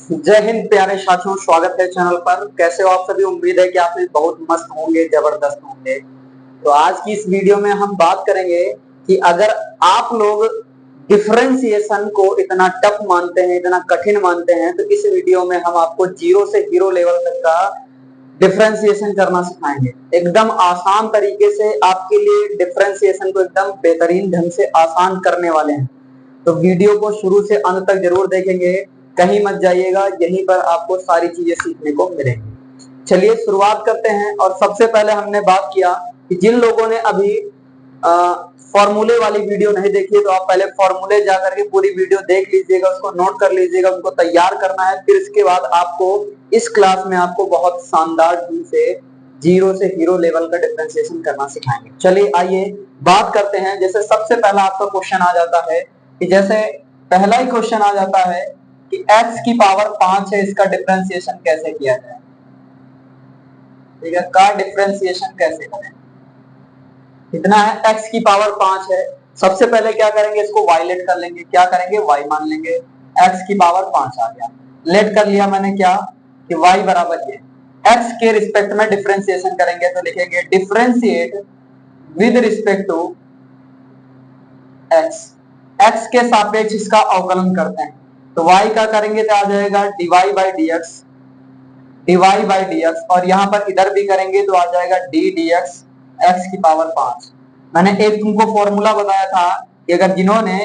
जय हिंद प्यारे साथियों, स्वागत है चैनल पर। कैसे हो आप सभी? उम्मीद है कि आप भी बहुत मस्त होंगे, जबरदस्त होंगे। तो आज की इस वीडियो में हम बात करेंगे कि अगर आप लोग डिफरेंशिएशन को इतना टफ मानते हैं, इतना कठिन मानते हैं, तो इस वीडियो में हम आपको जीरो से हीरो लेवल तक का डिफरेंशिएशन करना सिखाएंगे। एकदम आसान तरीके से आपके लिए डिफरेंशिएशन को एकदम बेहतरीन ढंग से आसान करने वाले हैं। तो वीडियो को शुरू से अंत तक जरूर देखेंगे, कहीं मत जाइएगा, यहीं पर आपको सारी चीजें सीखने को मिलेंगी। चलिए शुरुआत करते हैं। और सबसे पहले हमने बात किया कि जिन लोगों ने अभी फॉर्मूले वाली वीडियो नहीं देखी है, तो आप पहले फॉर्मूले जाकर के पूरी वीडियो देख लीजिएगा, उसको नोट कर लीजिएगा, उनको तैयार करना है। फिर इसके बाद आपको इस क्लास में आपको बहुत शानदार ढंग से जीरो से हीरो लेवल का डिफरेंशिएशन करना सिखाएंगे। चलिए आइए बात करते हैं। जैसे सबसे पहला आपका क्वेश्चन आ जाता है कि जैसे पहला ही क्वेश्चन आ जाता है कि x की पावर 5 है, इसका डिफरेंशिएशन कैसे किया जाए। ठीक है, का डिफरेंशिएशन कैसे करें। कितना है? x की पावर 5 है। सबसे पहले क्या करेंगे, इसको y लेट कर लेंगे। क्या करेंगे? y मान लेंगे। x की पावर 5 आ गया, लेट कर लिया मैंने क्या कि y बराबर ये x के रिस्पेक्ट में डिफरेंशिएशन करेंगे, तो लिखेंगे differentiate with respect to x। x के सापेक्ष इसका अवकलन करते हैं, तो y का करेंगे तो आ जाएगा dy by dx, dy by dx, और यहां पर इधर भी करेंगे तो आ जाएगा d dx x की पावर 5। मैंने एक तुमको फॉर्मूला बताया था कि अगर जिन्होंने,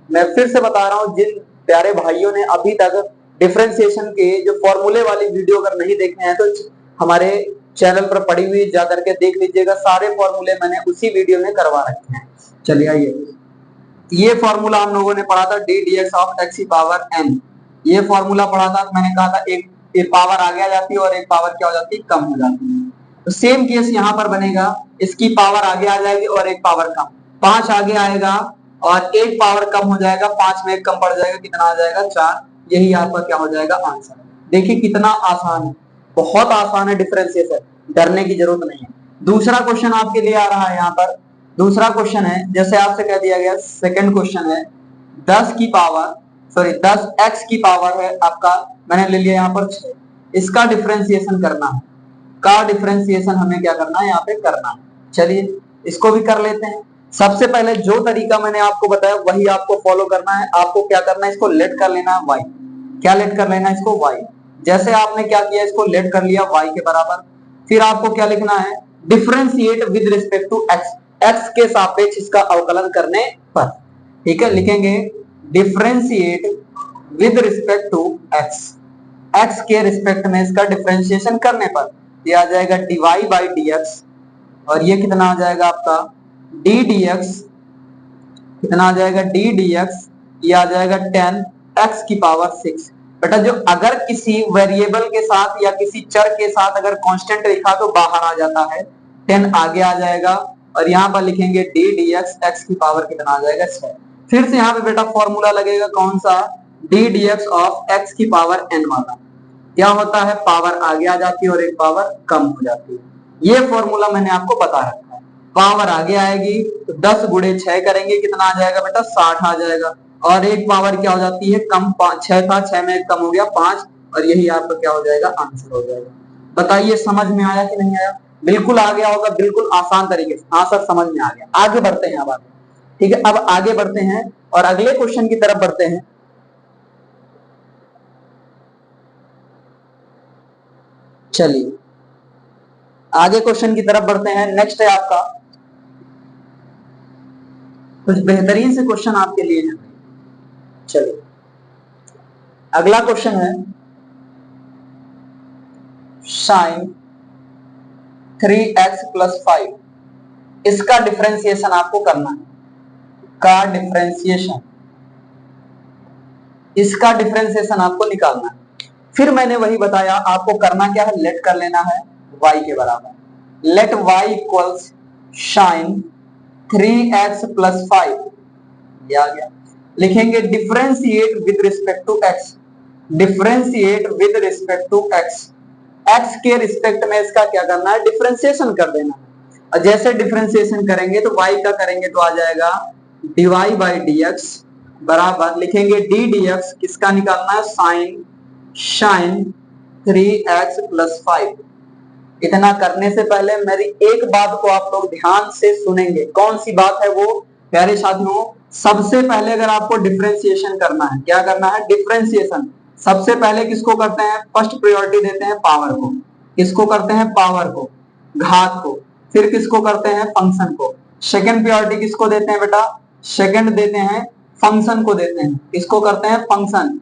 मैं फिर से बता रहा हूं, जिन प्यारे भाइयों ने अभी तक डिफरेंशिएशन के जो फॉर्मूले वाली वीडियो अगर नहीं देखे हैं, तो हमारे चैनल पर पड़ी हुई जाकर के देख लीजिएगा। सारे फॉर्मूले मैंने उसी वीडियो में करवा रखे हैं। चलिए आइए, ये फॉर्मूला हम लोगों ने पढ़ा था D D x of x की पावर एन। ये फॉर्मूला पढ़ा था, मैंने कहा था एक पावर आगे आ जाती है और एक पावर क्या हो जाती है, कम हो जाती है। तो सेम केस यहाँ पर बनेगा, इसकी पावर आगे आ जाएगी और एक पावर कम। 5 आगे आएगा और एक पावर कम हो जाएगा, 5 में एक कम पड़ जाएगा, कितना आ जाएगा? 4। यही आपका क्या हो जाएगा? आंसर। देखिए कितना आसान है, बहुत आसान है डिफरेंशिएशन, डरने की जरूरत नहीं है। दूसरा क्वेश्चन आपके लिए आ रहा है यहाँ पर। दूसरा क्वेश्चन है, जैसे आपसे कह दिया गया, सेकंड क्वेश्चन है 10 की पावर, सॉरी 10 x की पावर है आपका, मैंने ले लिया यहाँ पर 6। इसका डिफरेंशिएशन करना है, का डिफरेंशिएशन हमें क्या करना है, यहाँ पे करना है। चलिए इसको भी कर लेते हैं। सबसे पहले जो तरीका मैंने आपको बताया वही आपको फॉलो करना है। आपको क्या करना है, इसको लेट कर लेना है y। क्या लेट कर लेना है? इसको y। जैसे आपने क्या किया, इसको लेट कर लिया y के बराबर, फिर आपको क्या लिखना है, differentiate with respect to x। x के सापेक्ष इसका अवकलन करने पर, ठीक है, लिखेंगे differentiate with respect to x। x के रिस्पेक्ट में इसका डिफरेंशिएशन करने पर ये आ जाएगा dy बाई dx, और ये कितना आ जाएगा आपका d dx, कितना आ जाएगा d dx, ये आ जाएगा 10 x की पावर 6। बेटा जो अगर किसी वेरिएबल के साथ या किसी चर के साथ अगर कांस्टेंट लिखा तो बाहर आ जाता है, 10 आगे आ जाएगा, और यहाँ पर लिखेंगे d dx x की पावर कितना आ जाएगा? 6। फिर से यहाँ पे बेटा फॉर्मूला लगेगा, कौन सा? d dx ऑफ x की पावर n वाला। क्या होता है, पावर आगे आ जाती है और एक पावर कम हो जाती है। ये फॉर्मूला मैंने आपको बता रखा है। पावर आगे आएगी तो 10 गुणे 6 करेंगे, कितना आ जाएगा बेटा? 60 आ जाएगा, और एक पावर क्या हो जाती है, कम। 6 था, 6 में एक कम हो गया 5, और यही आपका क्या हो जाएगा? आंसर हो जाएगा। बताइए समझ में आया कि नहीं आया? बिल्कुल आ गया होगा, बिल्कुल आसान तरीके से। हाँ सर समझ में आ गया। आगे बढ़ते हैं अब आगे, ठीक है। अब आगे बढ़ते हैं और अगले क्वेश्चन की तरफ बढ़ते हैं। चलिए आगे क्वेश्चन की तरफ बढ़ते हैं। नेक्स्ट है आपका कुछ बेहतरीन से क्वेश्चन आपके लिए है। चलिए अगला क्वेश्चन है साइन 3x प्लस 5, इसका डिफरेंशिएशन आपको करना है। का डिफरेंशिएशन, इसका डिफरेंशिएशन आपको निकालना है। फिर मैंने वही बताया आपको करना क्या है, लेट कर लेना है y के बराबर। Let y equals sine 3x plus 5, ये आ गया। लिखेंगे differentiate with respect to x, differentiate with respect to x। x के रिस्पेक्ट में इसका क्या करना है, डिफरेंशिएशन कर देना है। और जैसे डिफरेंशिएशन करेंगे तो y का करेंगे तो आ जाएगा dy बाई dx बराबर, लिखेंगे d dx, किसका निकालना है, साइन साइन 3x प्लस 5। इतना करने से पहले मेरी एक बात को आप लोग ध्यान से सुनेंगे। कौन सी बात है वो प्यारे साथियों? सबसे पहले अगर आपको डिफरेंशिएशन करना है, क्या करना है? डिफरेंशिएशन। सबसे पहले किसको करते हैं? फर्स्ट प्रायोरिटी देते हैं पावर को। किसको करते हैं? पावर को, घात को। फिर किसको करते हैं? फंक्शन को। सेकंड प्रायोरिटी किसको देते हैं बेटा? सेकंड देते हैं फंक्शन को देते हैं। किसको करते हैं? फंक्शन।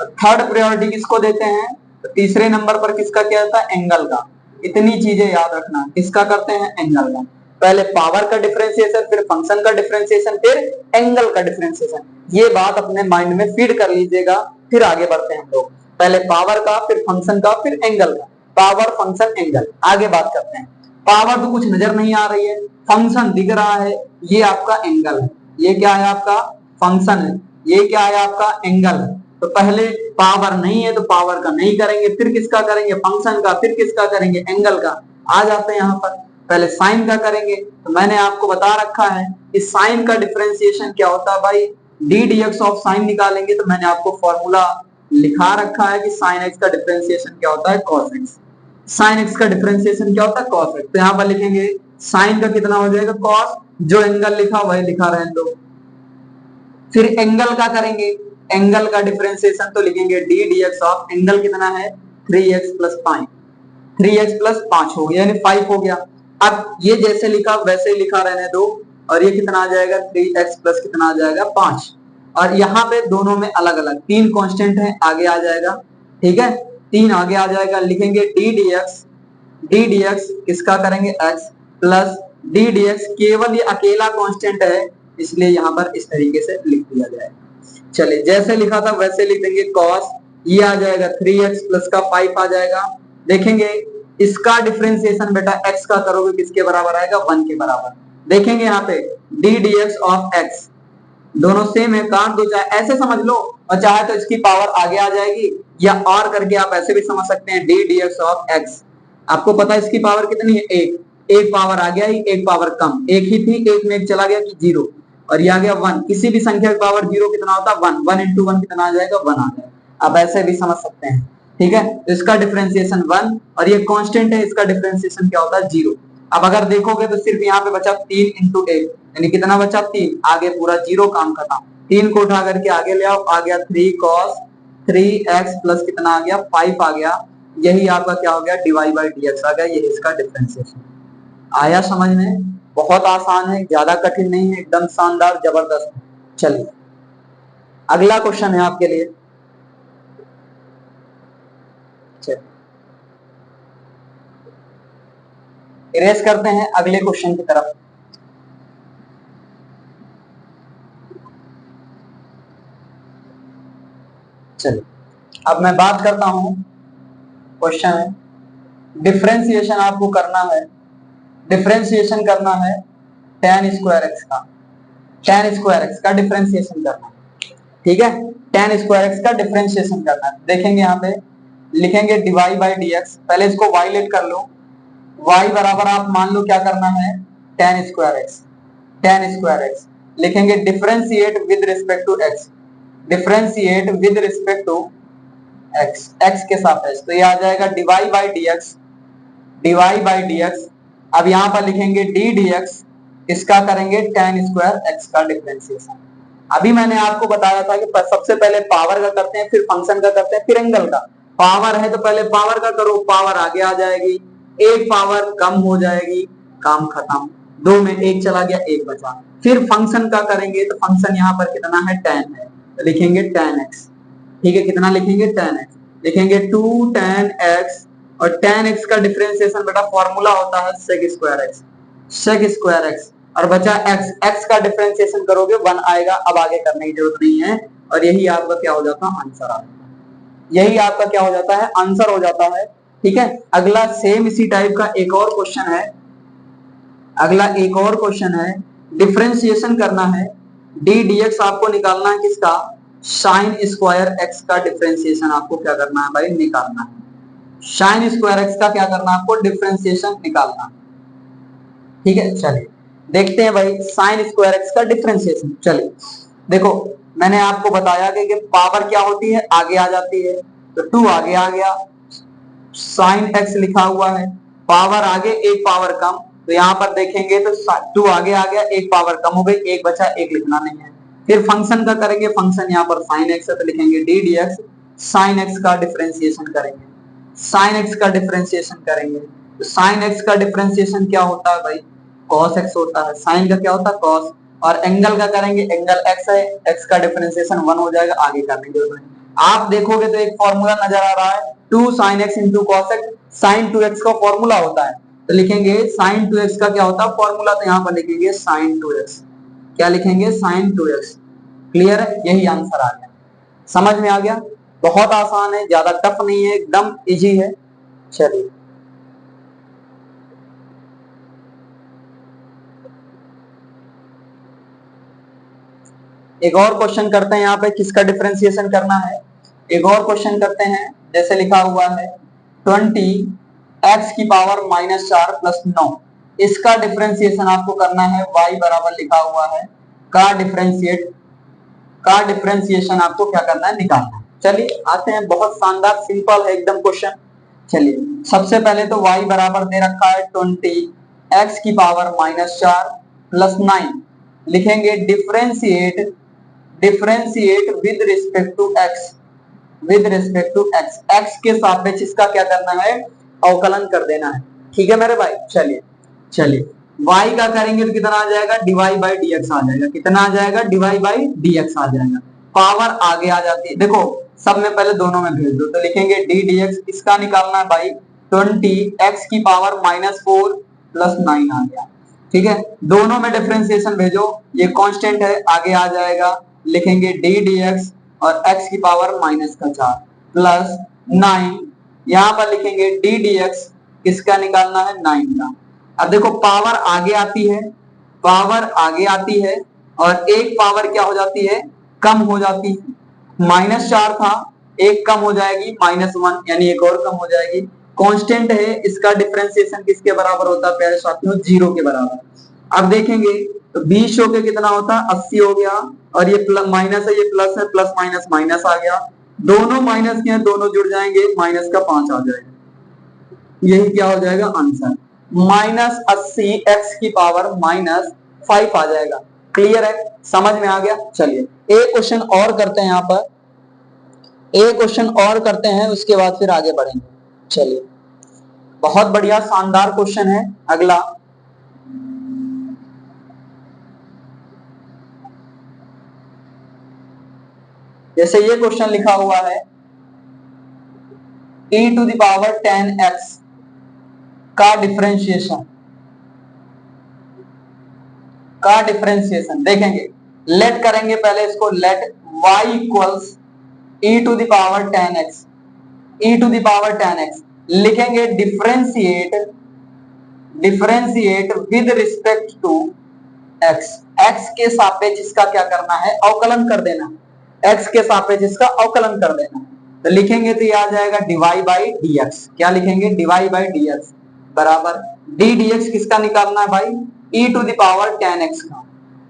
थर्ड प्रायोरिटी किसको देते हैं? तो तीसरे नंबर पर किसका क्या होता है? एंगल का। इतनी चीजें याद रखना। किसका करते हैं? एंगल का। पहले पावर का डिफरेंशिएशन, फिर फंक्शन का डिफरेंशिएशन, फिर एंगल का डिफरेंशिएशन। ये बात अपने माइंड में फीड कर लीजिएगा। फिर आगे बढ़ते हैं हम लोग। पहले पावर का, फिर फंक्शन का, फिर एंगल का। Power, function, angle. आगे बात करते हैं। पावर तो कुछ नजर नहीं आ रही है, फंक्शन दिख रहा है, ये आपका एंगल है। ये क्या है? आपका फंक्शन है। ये क्या है? आपका एंगल है। तो पहले पावर नहीं है तो पावर का नहीं करेंगे, फिर किसका करेंगे? फंक्शन का, फिर किसका करेंगे? एंगल का। आ जाते हैं यहाँ पर, पहले साइन का करेंगे। तो मैंने आपको बता रखा है कि साइन का डिफरेंशिएशन क्या होता है भाई? डी डीएक्स ऑफ साइन निकालेंगे। तो मैंने आपको फॉर्मूला लिखा रखा है कि साइन एक्स का डिफरेंशिएशन क्या होता है? Cos x. साइन एक्स का डिफरेंशिएशन क्या होता है? Cos x. तो यहाँ पर लिखेंगे साइन का कितना हो जाएगा? कॉस। जो एंगल लिखा वही लिखा रहने दो। फिर एंगल का करेंगे। एंगल का डिफरेंशिएशन तो लिखेंगे डी डीएक्स ऑफ एंगल कितना है? 3x plus 5। 3x प्लस 5 हो गया, यानी 5 हो गया। अब ये जैसे लिखा वैसे ही लिखा रहने दो। और ये कितना आ जाएगा? 3x प्लस कितना आ जाएगा? 5। और यहाँ पे दोनों में अलग अलग 3 कांस्टेंट है, आगे आ जाएगा। ठीक है, 3 आगे आ जाएगा। लिखेंगे डी डीएक्स। डी डीएक्स किसका करेंगे? x plus d dx. केवल ये अकेला कांस्टेंट है, इसलिए यहाँ पर इस तरीके से लिख दिया जाएगा। चलिए, जैसे लिखा था वैसे लिख देंगे। कॉस ये आ जाएगा 3x प्लस का 5 आ जाएगा। देखेंगे इसका डिफरेंशिएशन बेटा x का करोगे किसके बराबर आएगा? 1 के बराबर। देखेंगे यहाँ पे डी डीएक्स ऑफ x, दोनों सेम है, काट दो। चाहे ऐसे समझ लो और चाहे तो इसकी पावर आगे आ जाएगी, या और करके आप ऐसे भी समझ सकते हैं डी डीएक्स ऑफ x। आपको पता है इसकी पावर कितनी है? एक। एक पावर आ गया ही, एक पावर कम। एक ही थी, एक में एक चला गया कि 0, और ये आ गया 1। किसी भी संख्या की पावर 0 कितना होता है? 1। 1 इंटू 1 कितना आ जाएगा? 1 आ जाएगा। आप ऐसे भी समझ सकते हैं। ठीक है, तो इसका डिफरेंशिएशन 1, और ये कांस्टेंट है, इसका डिफरेंशिएशन क्या होता है? 0। अब अगर देखोगे तो सिर्फ यहाँ पे बचा 3 इंटू 1, यानी कितना बचा? 3। आगे पूरा 0, काम खत्म। 3 को उठा करके आगे ले आओ, आ गया 3 cos 3x प्लस कितना आ गया? 5 आ गया। यही आपका क्या हो गया? डीवाई बाई डीएक्स आ गया। ये इसका डिफरेंशिएशन। आया समझ में? बहुत आसान है, ज्यादा कठिन नहीं है, एकदम शानदार, जबरदस्त। चलिए, अगला क्वेश्चन है आपके लिए। इरेज करते हैं अगले क्वेश्चन की तरफ। चलिए, अब मैं बात करता हूं। क्वेश्चन है डिफरेंशिएशन आपको करना है। डिफरेंशिएशन करना है tan स्क्वायर एक्स का। tan स्क्वायर एक्स का डिफरेंशिएशन करना है। ठीक है, tan स्क्वायर एक्स का डिफरेंशिएशन करना है। देखेंगे यहाँ पे लिखेंगे dy बाई dx। पहले इसको y लेट कर लो। y बराबर आप मान लो क्या करना है? tan square x. tan square x लिखेंगे differentiate with respect to x। Differentiate with respect to x, x के सापेक्ष। तो ये आ जाएगा dy by dx। dy by dx। अब यहाँ पर लिखेंगे d dx। इसका करेंगे tan स्क्वायर x का डिफरेंशिएशन। अभी मैंने आपको बताया था कि सबसे पहले पावर का करते हैं, फिर फंक्शन का करते हैं, फिर एंगल का। पावर है तो पहले पावर का करो, पावर आगे आ जाएगी, एक पावर कम हो जाएगी, काम खत्म। 2 में 1 चला गया, 1 बचा। फिर फंक्शन का करेंगे तो फंक्शन यहाँ पर कितना है? tan है, तो लिखेंगे tan x। ठीक है, कितना लिखेंगे? tan x। लिखेंगे 2 tan x, और tan x का डिफरेंशिएशन बेटा फॉर्मूला होता है sec square x। sec square x, और बचा x। x का डिफरेंशिएशन करोगे 1 आएगा। अब आगे करने की जरूरत नहीं है, और यही आपका क्या हो जाता है? आंसर आ जाता है। यही आपका क्या हो जाता है? आंसर हो जाता है। ठीक है, अगला सेम इसी टाइप का एक और क्वेश्चन है। अगला एक और क्वेश्चन है, डिफरेंशिएशन करना है। डी डीएक्स आपको निकालना है किसका? साइन स्क्वायर एक्स का डिफरेंशिएशन आपको क्या करना है भाई? निकालना है। साइन स्क्वायर एक्स का क्या करना है आपको? डिफरेंशिएशन निकालना है। ठीक है, चलिए देखते हैं भाई साइन स्क्वायर एक्स का डिफरेंशिएशन। चलिए देखो, मैंने आपको बताया कि पावर क्या होती है? आगे आ जाती है। तो 2 आगे आ गया, साइन एक्स लिखा हुआ है, पावर आगे एक पावर कम, तो यहाँ पर देखेंगे तो 2 आगे आ गया, एक पावर कम हो गई, एक बचा, एक लिखना नहीं है। फिर फंक्शन का करेंगे, फंक्शन यहाँ पर साइन एक्स है तो लिखेंगे D D x, sine x का डिफरेंशिएशन करेंगे, साइन एक्स का डिफरेंशिएशन करेंगे, तो साइन एक्स का डिफरेंशिएशन क्या होता है भाई, कॉस एक्स होता है, साइन का क्या होता है कॉस, और एंगल का करेंगे, एंगल एक्स है, एक्स का डिफरेंशिएशन 1 हो जाएगा, आगे करने की जरूरत नहीं। आप देखोगे तो एक फॉर्मूला नजर आ रहा है 2 sin x into cos x, sin 2x का फॉर्मूला होता है, तो लिखेंगे sin 2x का क्या होता है फॉर्मूला, तो यहाँ पर लिखेंगे sin 2x, क्या लिखेंगे sin 2x। क्लियर है, यही आंसर आ गया, समझ में आ गया, बहुत आसान है, ज्यादा टफ नहीं है, एकदम इजी है। चलिए एक और क्वेश्चन करते हैं, यहाँ पे किसका डिफरेंशिएशन करना है, एक और क्वेश्चन करते हैं, जैसे लिखा हुआ है 20x की पावर -4 प्लस 9, इसका डिफरेंशिएशन आपको करना है, y बराबर लिखा हुआ है का डिफरेंशिएशन आपको क्या करना है, निकालना है। चलिए आते हैं, बहुत शानदार सिंपल है एकदम क्वेश्चन। चलिए सबसे पहले तो y बराबर दे रखा है 20x की पावर -4 प्लस 9, लिखेंगे differentiate with respect to x, with respect to x, x के सापेक्ष इसका क्या करना है, अवकलन कर देना है। ठीक है मेरे भाई, चलिए y का करेंगे तो कितना आ जाएगा, dy बाई dx आ जाएगा, कितना आ जाएगा, dy बाई dx आ जाएगा, पावर आगे आ जाती है, देखो सब में पहले दोनों में भेज दो, तो लिखेंगे d dx, इसका निकालना है भाई 20x की पावर -4 प्लस 9 आ गया। ठीक है, दोनों में डिफरेंशिएशन भेजो, ये कांस्टेंट है, आगे आ जाएगा, लिखेंगे d dx और x की पावर -4 प्लस 9, यहाँ पर लिखेंगे d dx, किसका निकालना है, 9 का। अब देखो पावर आगे आती है, पावर आगे आती है, और एक पावर क्या हो जाती है, कम हो जाती है, -4 था, एक कम हो जाएगी -1, यानी एक और कम हो जाएगी, कांस्टेंट है, इसका डिफरेंशिएशन किसके बराबर होता है प्यारे साथियों, 0 के बराबर। अब देखेंगे तो 20 होके कितना होता है, 80 हो गया, और ये प्लस माइनस है, ये प्लस है, प्लस माइनस माइनस आ गया, दोनों माइनस के हैं, दोनों जुड़ जाएंगे, माइनस का 5 आ जाएगा, यही क्या हो जाएगा आंसर, -80 x की पावर -5 आ जाएगा। क्लियर है, समझ में आ गया। चलिए एक क्वेश्चन और करते हैं, यहाँ पर एक क्वेश्चन और करते हैं, उसके बाद फिर आगे बढ़ेंगे। चलिए बहुत बढ़िया शानदार क्वेश्चन है अगला, जैसे ये क्वेश्चन लिखा हुआ है e⁻10x का डिफरेंशिएशन देखेंगे, लेट करेंगे पहले इसको, late y equals e⁻10x, e⁻10x, लिखेंगे differentiate with respect to x, x के सापेक्ष इसका क्या करना है, अवकलन कर देना, x के सापेक्ष इसका अवकलन कर देना, तो लिखेंगे तो ये आ जाएगा dy बाई dx, क्या लिखेंगे, dy बाई dx बराबर d dx, किसका निकालना है भाई, e⁻10x का,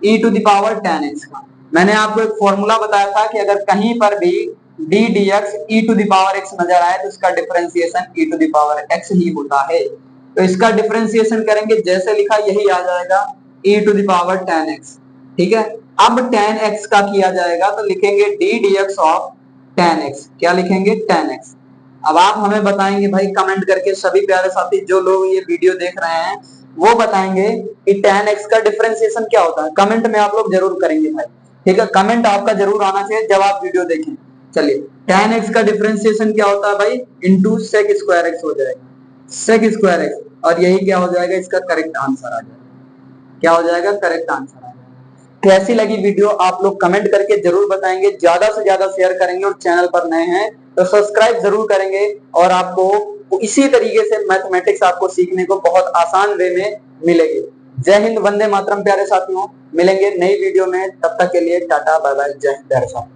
e⁻10x का। मैंने आपको एक फॉर्मूला बताया था कि अगर कहीं पर भी d dx e⁻x नजर आए तो इसका डिफरेंशिएशन e⁻x ही होता है, तो इसका डिफरेंशिएशन करेंगे, जैसे लिखा यही आ जाएगा e⁻10x। ठीक है, अब 10x का किया जाएगा तो लिखेंगे d dx ऑफ 10x, क्या लिखेंगे 10x। अब आप हमें बताएंगे भाई कमेंट करके, सभी प्यारे साथी जो लोग ये वीडियो देख रहे हैं वो बताएंगे कि 10x का डिफरेंशिएशन क्या होता है, कमेंट में आप लोग जरूर करेंगे भाई। ठीक है, कमेंट आपका जरूर आना चाहिए जब आप वीडियो देखें। चलिए 10x का डिफरेंशिएशन क्या होता है भाई, इंटू सेक स्क्वायर एक्स हो जाएगा, सेक स्क्वायर एक्स, और यही क्या हो जाएगा, इसका करेक्ट आंसर आ जाएगा, क्या हो जाएगा, करेक्ट आंसर आ जाएगा। कैसी लगी वीडियो आप लोग कमेंट करके जरूर बताएंगे, ज्यादा से ज्यादा शेयर करेंगे, और चैनल पर नए हैं तो सब्सक्राइब जरूर करेंगे, और आपको इसी तरीके से मैथमेटिक्स आपको सीखने को बहुत आसान वे में मिलेगी। जय हिंद, वंदे मातरम प्यारे साथियों, मिलेंगे नई वीडियो में, तब तक के लिए टाटा बाय बाय, जय हिंद प्यारे साथियों।